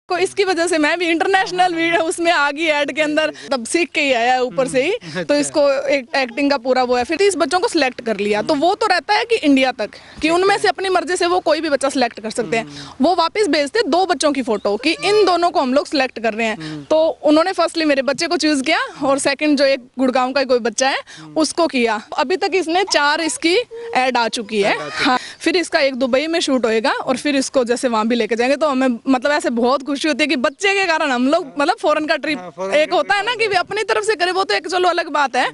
को इसकी वजह से मैं भी इंटरनेशनल वीडियो उसमें आ गई ऐड के अंदर, तब सीख के ही आया ऊपर से ही। तो इसको एक एक्टिंग का पूरा वो है। फिर 30 बच्चों को सिलेक्ट कर लिया, तो वो तो रहता है कि इंडिया तक, कि उनमें से अपनी मर्जी से वो कोई भी बच्चा सिलेक्ट कर सकते हैं। वो वापस भेजते 2 बच्चों की फोटो कि इन दोनों को हम लोग सिलेक्ट कर रहे हैं। तो उन्होंने फर्स्टली मेरे बच्चे को चूज किया और सेकंड जो एक गुड़गांव का कोई बच्चा है उसको किया। अभी तक इसने 4 इसकी ऐड आ चुकी है। हाँ, फिर इसका एक दुबई में शूट होएगा और फिर इसको जैसे वहां भी लेके जाएंगे। तो हमें मतलब ऐसे बहुत खुशी होती है कि बच्चे के कारण हम लोग मतलब फॉरेन का ट्रिप एक होता है ना कि अपनी तरफ से करे, वो तो एक चलो अलग बात है।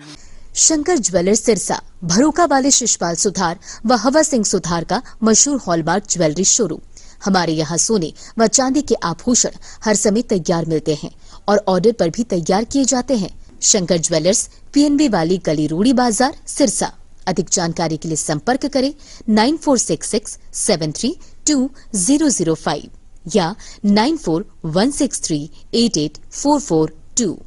शंकर ज्वेलर्स सिरसा भरोका वाले शिशपाल सुथार व हवा सिंह सुथार का मशहूर हॉलमार्क ज्वेलरी शोरूम। हमारे यहाँ सोने व चांदी के आभूषण हर समय तैयार मिलते हैं और ऑर्डर पर भी तैयार किए जाते हैं। शंकर ज्वेलर्स PNB वाली गली रूड़ी बाजार सिरसा। अधिक जानकारी के लिए संपर्क करें 9466732005 या 9416388442।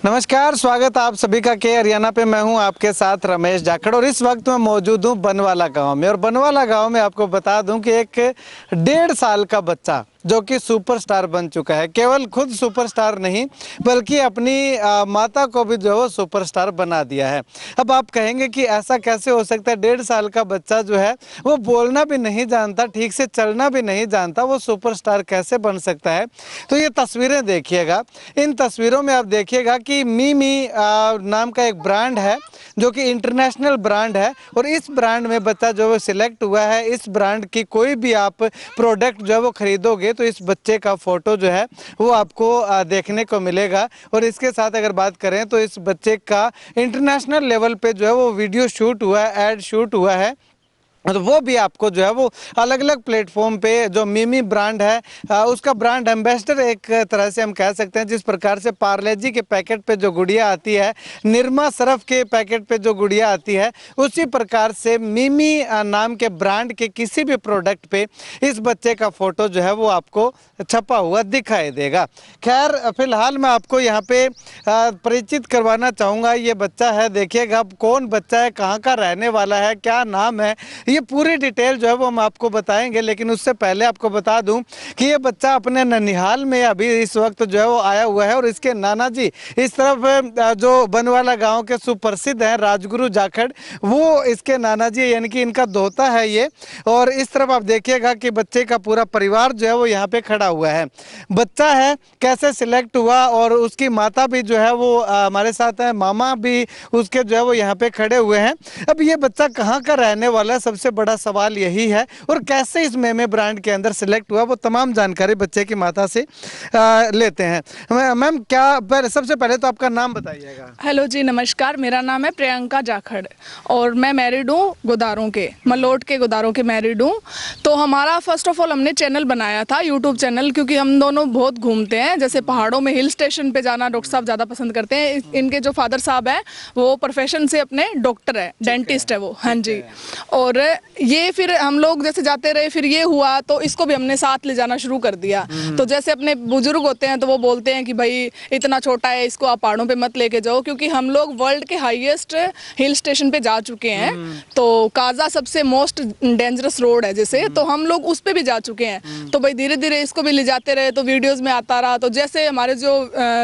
नमस्कार, स्वागत आप सभी का के हरियाणा पे। मैं हूं आपके साथ रमेश जाखड़ और इस वक्त मैं मौजूद हूं बनवाला गांव में। और बनवाला गांव में आपको बता दूं कि एक 1.5 साल का बच्चा जो कि सुपरस्टार बन चुका है, केवल खुद सुपरस्टार नहीं बल्कि अपनी माता को भी जो है वो सुपरस्टार बना दिया है। अब आप कहेंगे कि ऐसा कैसे हो सकता है, 1.5 साल का बच्चा जो है वो बोलना भी नहीं जानता, ठीक से चलना भी नहीं जानता, वो सुपरस्टार कैसे बन सकता है। तो ये तस्वीरें देखिएगा, इन तस्वीरों में आप देखिएगा कि मिमी नाम का एक ब्रांड है जो कि इंटरनेशनल ब्रांड है और इस ब्रांड में बच्चा जो है सिलेक्ट हुआ है। इस ब्रांड की कोई भी आप प्रोडक्ट जो है वो खरीदोगे तो इस बच्चे का फोटो जो है वो आपको देखने को मिलेगा। और इसके साथ अगर बात करें तो इस बच्चे का इंटरनेशनल लेवल पे जो है वो वीडियो शूट हुआ है, एड शूट हुआ है, तो वो भी आपको जो है वो अलग अलग प्लेटफॉर्म पे जो मिमी ब्रांड है उसका ब्रांड एम्बेसडर एक तरह से हम कह सकते हैं। जिस प्रकार से पार्ले जी के पैकेट पे जो गुड़िया आती है, निरमा सरफ के पैकेट पे जो गुड़िया आती है, उसी प्रकार से मिमी नाम के ब्रांड के किसी भी प्रोडक्ट पे इस बच्चे का फोटो जो है वो आपको छपा हुआ दिखाई देगा। खैर, फिलहाल मैं आपको यहाँ पे परिचित करवाना चाहूँगा। ये बच्चा है, देखिएगा कौन बच्चा है, कहाँ का रहने वाला है, क्या नाम है, ये पूरी डिटेल जो है वो हम आपको बताएंगे। लेकिन उससे पहले आपको बता दूं कि ये बच्चा अपने ननिहाल में अभी इस वक्त जो है वो आया हुआ है और इसके नाना जी इस तरफ जो बनवाला गांव के सुप्रसिद्ध हैं राजगुरु जाखड़, वो इसके नाना जी यानी कि इनका दोता है ये। और इस तरफ आप देखिएगा कि बच्चे का पूरा परिवार जो है वो यहाँ पे खड़ा हुआ है। बच्चा है कैसे सिलेक्ट हुआ और उसकी माता भी जो है वो हमारे साथ है, मामा भी उसके जो है वो यहाँ पे खड़े हुए हैं। अब ये बच्चा कहाँ का रहने वाला है, सबसे बड़ा सवाल यही है। और कैसे इस मेमे ब्रांड के अंदर सिलेक्ट हुआ, वो तमाम जानकारी बच्चे की माता से लेते हैं। मैम, क्या सबसे पहले तो आपका नाम बताइएगा। हेलो जी, नमस्कार। मेरा नाम है प्रियंका जाखड़ और मैं मैरिड हूँ गोदारों के, मलोट के गोदारों के मैरिड हूँ। तो हमारा फर्स्ट ऑफ ऑल हमने चैनल बनाया था, यूट्यूब चैनल, क्योंकि हम दोनों बहुत घूमते हैं। जैसे पहाड़ों में हिल स्टेशन पे जाना डॉक्टर साहब ज़्यादा पसंद करते हैं। इनके जो फादर साहब हैं वो प्रोफेशन से अपने डॉक्टर है, डेंटिस्ट है वो। हाँ जी। और ये फिर हम लोग जैसे जाते रहे, फिर ये हुआ तो इसको भी हमने साथ ले जाना शुरू कर दिया। तो जैसे अपने बुजुर्ग होते हैं तो वो बोलते हैं कि भाई इतना छोटा है, इसको आप पहाड़ों पे मत लेके जाओ, क्योंकि हम लोग वर्ल्ड के हाईएस्ट हिल स्टेशन पे जा चुके हैं। तो काजा सबसे मोस्ट डेंजरस रोड है जैसे, तो हम लोग उस पे भी जा चुके हैं। तो भाई धीरे धीरे इसको भी ले जाते रहे तो वीडियोस में आता रहा। तो जैसे हमारे जो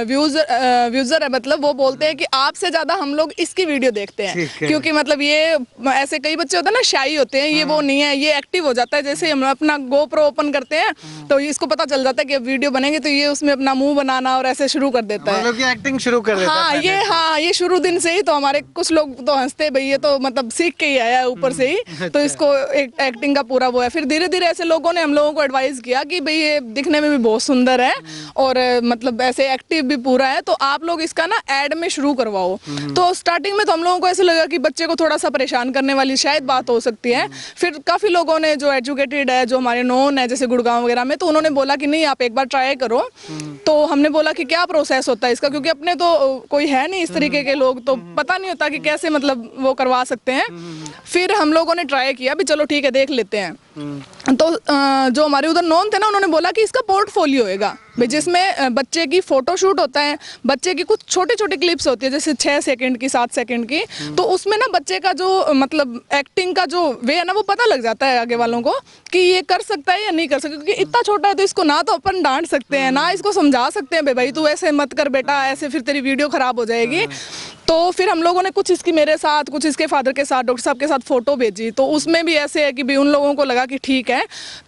व्यूजर है मतलब वो बोलते हैं कि आपसे ज्यादा हम लोग इसकी वीडियो देखते हैं, क्योंकि मतलब ये ऐसे कई बच्चे होते हैं ना शाई होते हैं, ये वो नहीं है, ये एक्टिव हो जाता है। जैसे हम अपना GoPro ओपन करते हैं तो इसको पता चल जाता है कि अब वीडियो बनेंगे, तो ये उसमें अपना मुंह बनाना और ऐसे शुरू कर देता है, मतलब कि एक्टिंग शुरू कर देता है। हाँ, ये शुरू दिन से ही। तो हमारे कुछ लोग तो हंसते, भाई ये तो मतलब सीख के ही आया है ऊपर से ही। तो इसको एक एक्टिंग का पूरा वो है। फिर धीरे धीरे ऐसे लोगों ने हम लोगों को एडवाइस किया कि भाई ये दिखने में भी बहुत सुंदर है और मतलब ऐसे एक्टिव भी पूरा है, तो आप लोग इसका ना एड में शुरू करवाओ। तो स्टार्टिंग में तो हम लोगों को ऐसे लगा कि बच्चे को थोड़ा सा परेशान करने वाली शायद बात हो सकती है। फिर काफी लोगों ने जो एजुकेटेड है, जो हमारे नोन है जैसे गुड़गांव वगैरह में, तो उन्होंने बोला कि नहीं आप एक बार ट्राई करो। तो हमने बोला कि क्या प्रोसेस होता है इसका, क्योंकि अपने तो कोई है नहीं इस तरीके के लोग, तो पता नहीं होता कि कैसे मतलब वो करवा सकते हैं। फिर हम लोगों ने ट्राई किया भी चलो ठीक है देख लेते हैं। तो जो हमारे उधर नॉन थे ना, उन्होंने बोला कि इसका पोर्टफोलियो होएगा भाई, जिसमें बच्चे की फोटो शूट होता है, बच्चे की कुछ छोटे छोटे क्लिप्स होती है जैसे 6 सेकंड की, 7 सेकंड की, तो उसमें ना बच्चे का जो मतलब एक्टिंग का जो वे है ना, वो पता लग जाता है आगे वालों को कि ये कर सकता है या नहीं कर सकता, क्योंकि इतना छोटा है तो इसको ना तो अपन डांट सकते हैं ना इसको समझा सकते हैं भाई तू ऐसे मत कर बेटा, ऐसे फिर तेरी वीडियो खराब हो जाएगी। तो फिर हम लोगों ने कुछ इसकी मेरे साथ, कुछ इसके फादर के साथ, डॉक्टर साहब के साथ फोटो भेजी, तो उसमें भी ऐसे है कि भी उन लोगों को लगा कि ठीक है।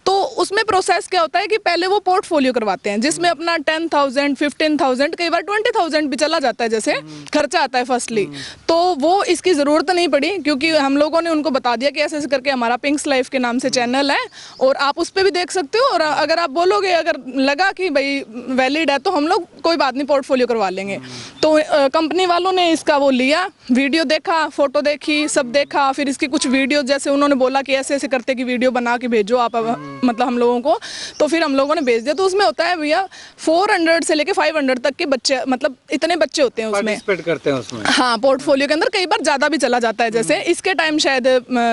तो उसमें प्रोसेस क्या होता है कि पहले वो पोर्टफोलियो करवाते हैं जिसमें अपना 10,000, 15,000, कई बार 20,000 भी चला जाता है, जैसे खर्चा आता है फर्स्टली। तो वो इसकी ज़रूरत नहीं पड़ी, क्योंकि हम लोगों ने उनको बता दिया कि ऐसे ऐसे करके हमारा पिंक्स लाइफ के नाम से चैनल है और आप उस पर भी देख सकते हो, और अगर आप बोलोगे, अगर लगा कि भाई वैलिड है तो हम लोग कोई बात नहीं पोर्टफोलियो करवा लेंगे। तो कंपनी वालों ने इसका वो लिया, वीडियो देखा, फोटो देखी, सब देखा, फिर इसकी कुछ वीडियो जैसे उन्होंने बोला कि ऐसे ऐसे करते कि वीडियो बना के भेजो आप मतलब हम लोगों को, तो फिर हम लोगों ने भेज दिया। तो उसमें होता है भैया 400 से लेके 500 तक के बच्चे, मतलब इतने बच्चे होते हैं उसमें, पार्टिसिपेट करते हैं उसमें। हाँ, पोर्टफोलियो के अंदर कई बार ज़्यादा भी चला जाता है, जैसे इसके टाइम शायद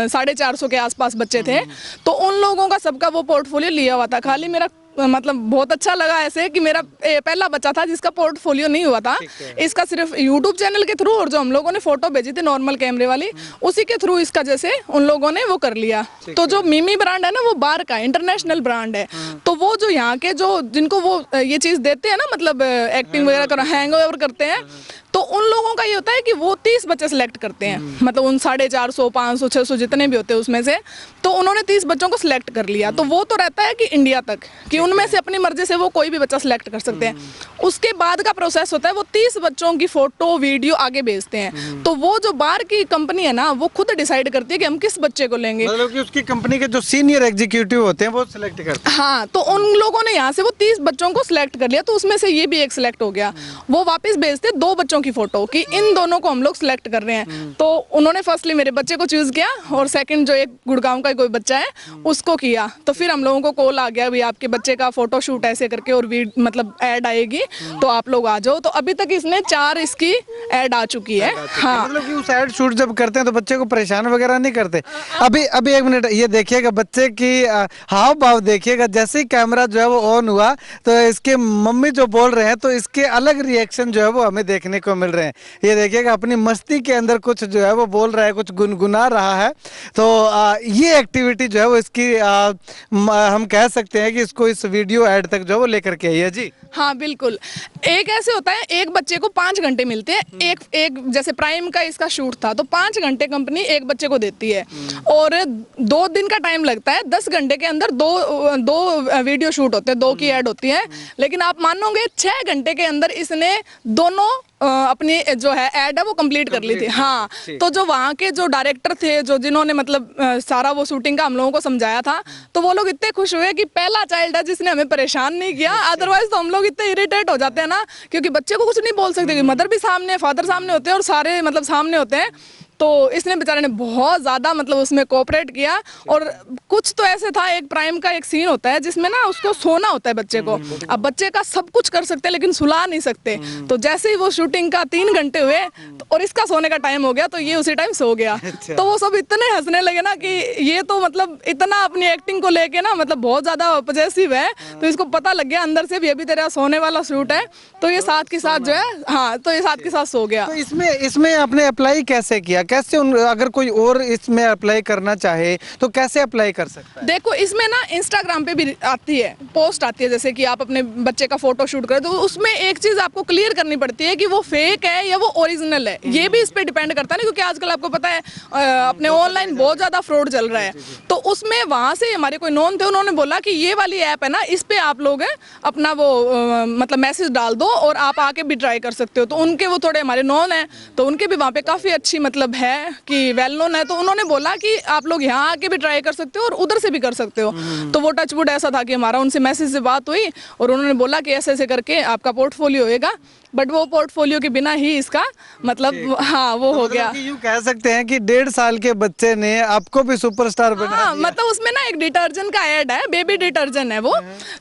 450 के आसपास बच्चे थे, तो उन लोगों का सबका वो पोर्टफोलियो लिया हुआ था। खाली मेरा मतलब बहुत अच्छा लगा ऐसे कि मेरा पहला बच्चा था जिसका पोर्टफोलियो नहीं हुआ था, इसका सिर्फ यूट्यूब चैनल के थ्रू, और जो हम लोगों ने फोटो भेजी थी नॉर्मल कैमरे वाली, उसी के थ्रू इसका जैसे उन लोगों ने वो कर लिया। तो जो मिमी ब्रांड है ना, वो बाहर का इंटरनेशनल ब्रांड है, तो वो जो यहाँ के जो जिनको वो ये चीज़ देते हैं ना, मतलब एक्टिंग वगैरह कर हैंगओवर करते हैं, तो उन लोगों का ये होता है कि वो 30 बच्चे सिलेक्ट करते हैं, मतलब उन 450, 500, 600 जितने भी होते हैं उसमें से, तो उन्होंने 30 बच्चों को सिलेक्ट कर लिया। तो वो तो रहता है कि इंडिया तक, कि उनमें से अपनी मर्जी से वो कोई भी बच्चा सिलेक्ट कर सकते हैं। उसके बाद का प्रोसेस होता है, वो 30 बच्चों की फोटो वीडियो आगे भेजते हैं, तो वो जो बाहर की कंपनी है ना, वो खुद डिसाइड करती है कि हम किस बच्चे को लेंगे, मतलब कि उसकी कंपनी के जो सीनियर एग्जीक्यूटिव होते हैं वो सिलेक्ट करते हैं। हाँ, तो उन लोगों ने यहाँ से वो 30 बच्चों को सिलेक्ट कर लिया, तो उसमें से ये भी एक सिलेक्ट हो गया। वो वापस भेजते 2 बच्चों की फोटो कि इन दोनों को हम लोग सिलेक्ट कर रहे हैं। तो उन्होंने फर्स्टली मेरे बच्चे को चूज किया, और सेकंड जो एक गुड़गांव का कोई बच्चा है उसको किया। तो फिर हम लोगों को कॉल आ गया, भाई आपके बच्चे का फोटो शूट ऐसे करके और मतलब ऐड आएगी, तो आप लोग आ जाओ। तो अभी तक इसने 4 इसकी ऐड आ चुकी है। हाँ, मतलब कि उस ऐड शूट जब करते हैं तो बच्चे को परेशान वगैरह नहीं करते। अभी 1 मिनट ये देखिएगा, बच्चे की हाव भाव देखिएगा, जैसे ही कैमरा जो है वो ऑन हुआ तो इसके मम्मी जो बोल रहे हैं तो इसके अलग रिएक्शन जो है वो हमें देखने को मिल रहे हैं। ये देखिएगा अपनी मस्ती के अंदर कुछ जो है वो बोल रहा है, कुछ गुनगुना रहा है। तो ये एक्टिविटी जो है वो इसकी हम कह सकते हैं कि इसको इस वीडियो ऐड तक जो है वो लेकर के आई है जी। हाँ बिल्कुल। एक ऐसे होता है, एक बच्चे को 5 घंटे मिलते हैं। एक जैसे प्राइम का इसका शूट था तो 5 घंटे कंपनी एक बच्चे को देती है, और 2 दिन का टाइम लगता है। 10 घंटे के अंदर दो वीडियो शूट होते हैं, 2 की ऐड होती है। लेकिन आप मानोगे 6 घंटे के अंदर इसने दोनों अपनी जो है ऐड है वो कंप्लीट कर ली थी। हाँ, तो जो वहाँ के जो डायरेक्टर थे, जो जिन्होंने मतलब सारा वो शूटिंग का हम लोगों को समझाया था, तो वो लोग इतने खुश हुए कि पहला चाइल्ड है जिसने हमें परेशान नहीं किया। अदरवाइज तो हम लोग इतने इरिटेट हो जाते हैं ना, क्योंकि बच्चे को कुछ नहीं बोल सकते, मदर भी सामने, फादर सामने होते हैं और सारे मतलब सामने होते हैं। तो इसने बेचारे ने बहुत ज़्यादा मतलब उसमें कोऑपरेट किया। और कुछ तो ऐसे था, एक प्राइम का एक सीन होता है जिसमें ना उसको सोना होता है बच्चे को। अब बच्चे का सब कुछ कर सकते हैं लेकिन सुला नहीं सकते। तो जैसे ही वो शूटिंग का 3 घंटे हुए और इसका सोने का टाइम हो गया, तो ये उसी टाइम सो गया। तो वो सब इतने हंसने लगे ना कि ये तो मतलब इतना अपनी एक्टिंग को लेके ना मतलब बहुत ज़्यादा पॉजिटिव है। तो इसको पता लग गया अंदर से भी अभी तेरा सोने वाला शूट है, तो ये साथ के साथ जो है, हाँ, तो ये साथ के साथ सो गया। तो इसमें आपने अप्लाई कैसे किया? कैसे अगर कोई और इसमें अप्लाई करना चाहे तो कैसे अप्लाई कर सकता है? देखो, इसमें ना इंस्टाग्राम पे भी आती है, पोस्ट आती है, जैसे कि आप अपने बच्चे का फोटो शूट करें, तो उसमें एक चीज आपको क्लियर करनी पड़ती है कि वो फेक है या वो ओरिजिनल है। ये भी इस पे डिपेंड करता है ना, क्योंकि आजकल आपको पता है अपने ऑनलाइन बहुत ज्यादा फ्रॉड चल रहा है। तो उसमें वहां से हमारे कोई नॉन थे, उन्होंने बोला कि ये वाली ऐप है ना, इस पे आप लोग अपना वो मतलब मैसेज डाल दो और आप आके भी ट्राई कर सकते हो। तो उनके वो थोड़े हमारे नॉन है, तो उनके भी वहाँ पे काफी अच्छी मतलब है कि वेल नोन है। तो उन्होंने बोला कि आप लोग यहाँ आके भी ट्राई कर सकते हो और उधर से भी कर सकते हो। तो वो टचवुड ऐसा था कि हमारा उनसे मैसेज से बात हुई और उन्होंने बोला कि ऐसे ऐसे करके आपका पोर्टफोलियो होएगा। बट वो पोर्टफोलियो के बिना ही इसका मतलब हाँ वो तो हो गया। यूँ कह सकते हैं कि 1.5 साल के बच्चे ने आपको भी सुपरस्टार बना दिया। मतलब उसमें ना एक डिटर्जेंट का ऐड है, बेबी डिटर्जेंट है वो।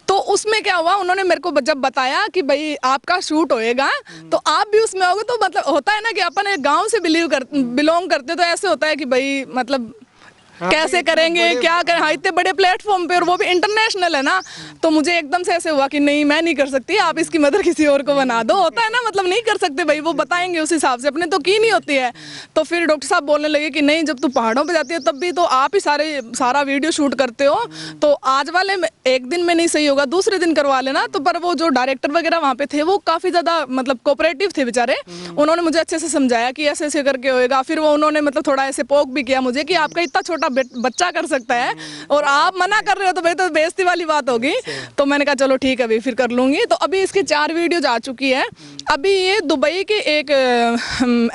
तो उसमें क्या हुआ, उन्होंने मेरे को जब बताया कि भाई आपका शूट होएगा तो आप भी उसमें आओगे, तो मतलब होता है ना कि अपन एक गाँव से बिलोंग करते, तो ऐसे होता है कि भाई मतलब कैसे करेंगे, क्या करें। हाँ, इतने बड़े प्लेटफॉर्म पे और वो भी इंटरनेशनल है ना, तो मुझे एकदम से ऐसे हुआ कि नहीं मैं नहीं कर सकती, आप इसकी मदर किसी और को बना दो। होता है ना, मतलब नहीं कर सकते भाई, वो बताएंगे उस हिसाब से, अपने तो की नहीं होती है। तो फिर डॉक्टर साहब बोलने लगे कि नहीं, जब तू पहाड़ों पे जाती है तब भी तो आप ही सारा वीडियो शूट करते हो, तो आज वाले एक दिन में नहीं सही होगा, दूसरे दिन करवा लेना। तो पर वो जो डायरेक्टर वगैरह वहाँ पे थे वो काफी ज्यादा मतलब कोऑपरेटिव थे बेचारे, उन्होंने मुझे अच्छे से समझाया कि ऐसे ऐसे करके होएगा। फिर वो उन्होंने मतलब थोड़ा ऐसे पोक भी किया मुझे कि आपका इतना छोटा बच्चा कर सकता है और आप मना कर रहे हो, तो भाई तो बेइज्जती वाली बात होगी। तो मैंने कहा चलो ठीक है भाई, फिर कर लूंगी। तो अभी इसकी 4 वीडियोज आ चुकी है। अभी ये दुबई के एक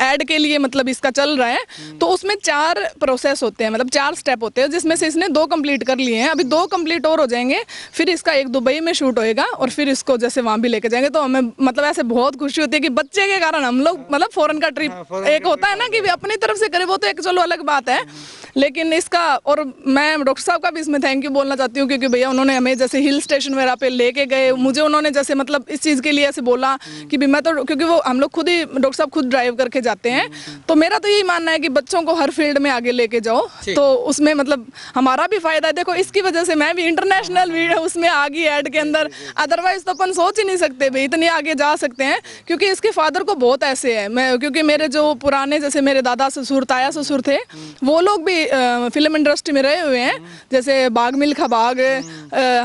एड के लिए मतलब इसका चल रहा है, तो उसमें 4 प्रोसेस होते हैं, मतलब 4 स्टेप होते हैं, जिसमें से इसने 2 कंप्लीट कर लिए हैं। अभी 2 कंप्लीट और हो जाएंगे, फिर इसका एक दुबई में शूट होएगा और फिर इसको जैसे वहां भी लेके जाएंगे। तो हमें मतलब ऐसे बहुत खुशी होती है कि बच्चे के कारण हम लोग मतलब फॉरेन का ट्रिप एक होता है ना कि अपनी तरफ से करे, वो तो एक चलो अलग बात है, लेकिन इसका और मैं डॉक्टर साहब का भी इसमें थैंक यू बोलना चाहती हूँ, क्योंकि भैया उन्होंने हमें जैसे हिल स्टेशन वगैरह पे लेके गए, मुझे उन्होंने जैसे मतलब इस चीज़ के लिए ऐसे बोला कि भी मैं तो, क्योंकि वो हम लोग खुद ही डॉक्टर साहब खुद ड्राइव करके जाते हैं, तो मेरा तो यही मानना है कि बच्चों को हर फील्ड में आगे लेके जाओ, तो उसमें मतलब हमारा भी फायदा है। देखो इसकी वजह से मैं भी इंटरनेशनल वीडियो उसमें आ गई ऐड के अंदर, अदरवाइज तो अपन सोच ही नहीं सकते भाई इतने आगे जा सकते हैं, क्योंकि इसके फादर को बहुत ऐसे है। मैं क्योंकि मेरे जो पुराने जैसे मेरे दादा ससुर ताया ससुर थे, वो लोग भी फिल्म इंडस्ट्री में रहे हुए हैं, जैसे बाग मिल्खा बाग,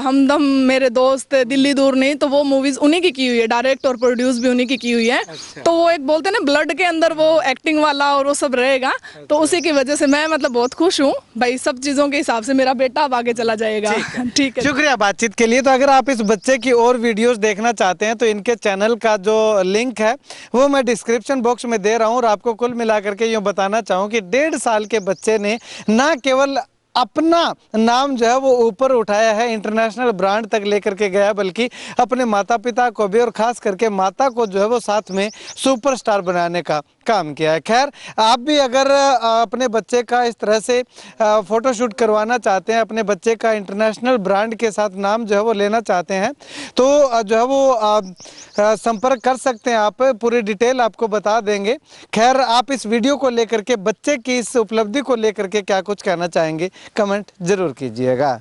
हमदम, मेरे दोस्त, दिल्ली दूर नहीं, तो वो मूवीज उन्हीं की हुई है, डायरेक्ट और प्रोड्यूस भी उन्हीं की हुई है। तो वो एक बोलते हैं ना ब्लड के अंदर वो एक्टिंग वाला और वो सब रहेगा, तो उसी की वजह से मैं मतलब बहुत खुश हूँ भाई, सब चीजों के हिसाब से मेरा बेटा अब आगे चला जाएगा। ठीक है, शुक्रिया बातचीत के लिए। तो अगर आप इस बच्चे की और वीडियोस देखना चाहते हैं तो इनके चैनल का जो लिंक है वो मैं डिस्क्रिप्शन बॉक्स में दे रहा हूँ। और आपको कुल मिलाकर के यूँ बताना चाहूँ कि 1.5 साल के बच्चे ने ना केवल अपना नाम जो है वो ऊपर उठाया है, इंटरनेशनल ब्रांड तक लेकर के गया, बल्कि अपने माता पिता को भी और ख़ास करके माता को जो है वो साथ में सुपरस्टार बनाने का काम किया है। खैर, आप भी अगर अपने बच्चे का इस तरह से फ़ोटोशूट करवाना चाहते हैं, अपने बच्चे का इंटरनेशनल ब्रांड के साथ नाम जो है वो लेना चाहते हैं, तो जो है वो संपर्क कर सकते हैं। आप पूरी डिटेल आपको बता देंगे। खैर, आप इस वीडियो को लेकर के, बच्चे की इस उपलब्धि को लेकर के क्या कुछ कहना चाहेंगे, कमेंट ज़रूर कीजिएगा।